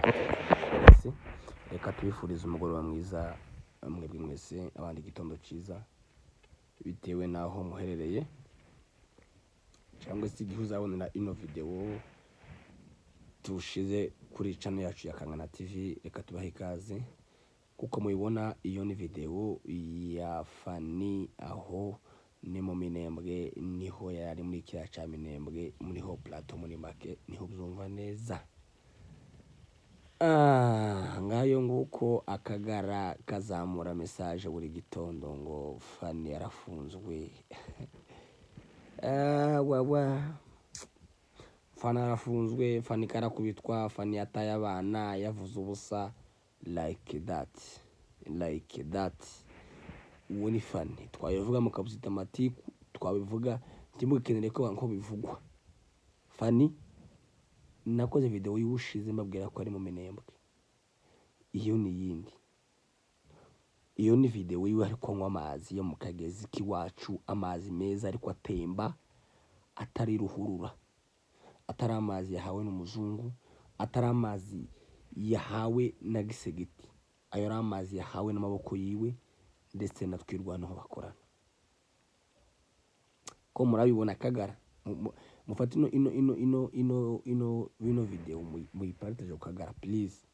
mwese reka tubifurize umugoroba mwiza mwebwe mwese abandi igitondo cyiza bitewe naho muherereye cyangwa se igihe uzabonera ino video tushize kuri channel yacu ya Kangana TV. Reka tubahe ikaze kuko mubibona iyo ni video ya Fanny aho ni mu Minembwe, niho yari muri kiriya cya Minembwe, muriho plateau muri make niho byumva neza. Ngayo nguko Akagara kazamura message buri gitondo ngo Fanny yarafunzwe. Fanny yarafunzwe, Fanny karakubitwa, Fanny yataye abana, yavuze ubusa like that. Uwo ni Fanny twabivuga mukabuzita amatiku, twabivuga ntimukenere ko banko bivugwa. Fanny nakoze video y'ubushize mbabwira ko ari mu Minembwe. Iyo ni yindi. Iyo ni video yiwe ariko anywa amazi yo mu kagezi k'iwacu, amazi meza ariko atemba, atari ruhurura, atari amazi yahawe n'umuzungu, atari amazi yahawe na gisegeti. Ayo ari amazi yahawe n'amaboko yiwe ndetse na twirwanaho bakorana. Ko murabibona Akagara mufate ino video muyipartage Akagara please,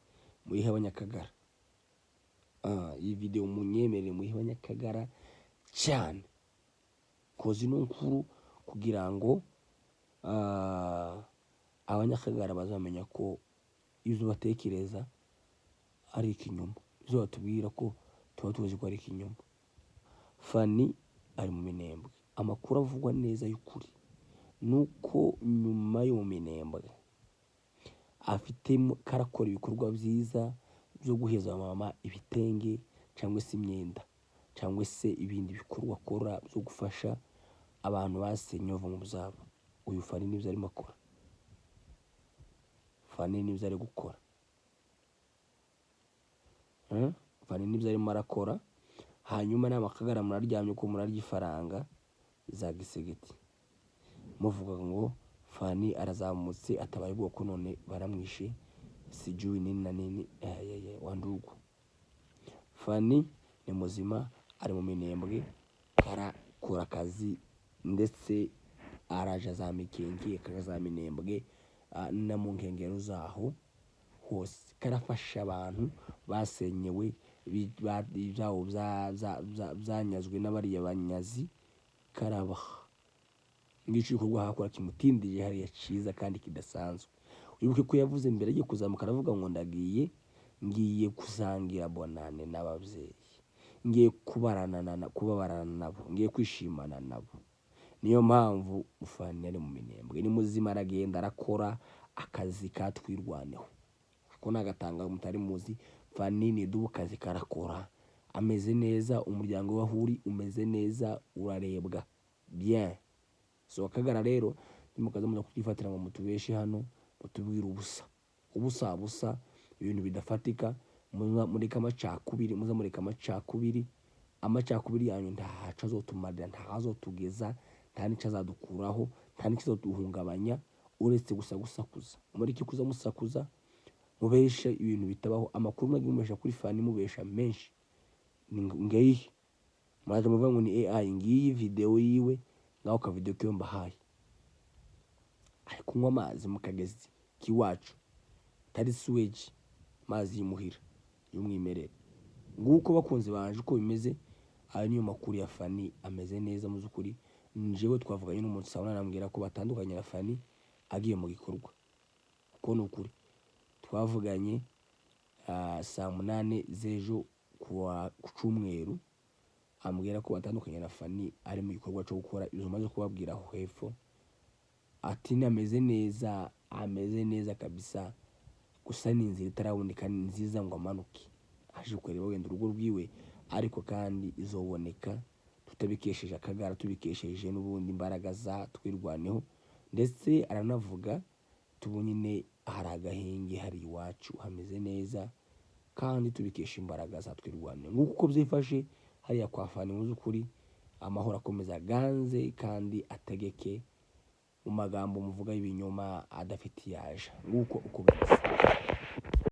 muyihe abanyakagara. Iyi video munyemerere muyihe abanyakagara cyane kozi no nkuru kugira ngo abanyakagara bazamenya ko izo batekereza ari ikinyoma, izo batubwira ko tuba tuzi ko ari ikinyoma. Fanny ari mu Minembwe. Amakuru avugwa neza y'ukuri nuko nyuma yo mu Minembwe afite karakora ibikorwa byiza byo guheza mama ibitenge cyangwa se imyenda cyangwa se ibindi bikorwa akora byo gufasha abantu basenye bava mu buzabo. Uyu Fanny nibyo arimo akora. Fanny nibyo ari gukora. Fanny nibyo arimo arakora. Hanyuma n'Akagara muraryamye ko murarya ifaranga za gisegeti muvuga ngo Fanny arazamutse atabaye bwoko none baramwishe sijui nini na nini. Wandugu Fanny ni muzima, ari mu Minembwe, karakora akazi ndetse araja za Mikenge kaza Minembwe na mu nkengero zaho hose. Karafasha abantu basenyewe byabo byanyazwe n'abariya banyazi, karabaha ngici ikorwa hakora kimutindije hariya cyiza kandi kidasanzwe. Wibuke ko yavuze mbere yo kuzamuka aravuga ngo ngiye kusangira bonane n'ababyeyi, ngiye kubabarana nabo, ngiye kwishimana nabo. Niyo mpamvu Fanny ari mu Minembwe, ni muzima, aragenda arakora akazi katwirwaneho. Ko nagatanga mutari muzi, Fanny ni kazi karakora, ameze neza, umuryango wahuri umeze neza, urarebwa bien. So Akagara rero nimukaza muza kutifatira ngo mutubeshe hano, mutubwira ubusa ibintu bidafatika, mureka amacakubiri yanyu ntahaca azotumarira, ntahazotugeza, nta nicyo azadukuraho, nta nicyo azoduhungabanya uretse gusakuza. Mureke kuza musakuza, mubeshe ibintu bitabaho. Amakuru mwagimubesha kuri Fanny mubesha menshi ngeyi muraje muvuga ngo ni AI. Ngiyi video yiwe ngaho ka video kiyo mbahaye, ari kunywa amazi mu kagezi kiwacu, tari sewage, mazi yimuhira y'umwimerere. Nguko bakunze banje uko bimeze. Ayo niyo makuru ya Fanny, ameze neza mu zukuri. Njewe twavuganye n'umuntu sabona nambwira ko batandukanye na Fanny agiye mu gikorwa. Kuko n'ukuri twavuganye saa 8 z'ejo ku Cyumweru, ambwira ko batandukanye na Fanny ari mu gikorwa cyo gukora izo maze kubabwira aho hepfo. Ati ameze neza kabisa, gusa ni inzira itaraboneka nziza ngo amanuke aje kureba wenda urugo rwiwe, ariko kandi izoboneka tutabikesheje Akagara, tubikesheje n'ubundi imbaraga za twirwaneho. Ndetse aranavuga tubonyine hari agahenge hari iwacu hameze neza kandi tubikesha imbaraga za twirwaneho. Nguko byifashe hariya kwa Fanny mu zukuri, amahoro akomeza ganze kandi ategeke mu magambo muvuga y'ibinyoma adafite yaje. Nguko uko bimeze.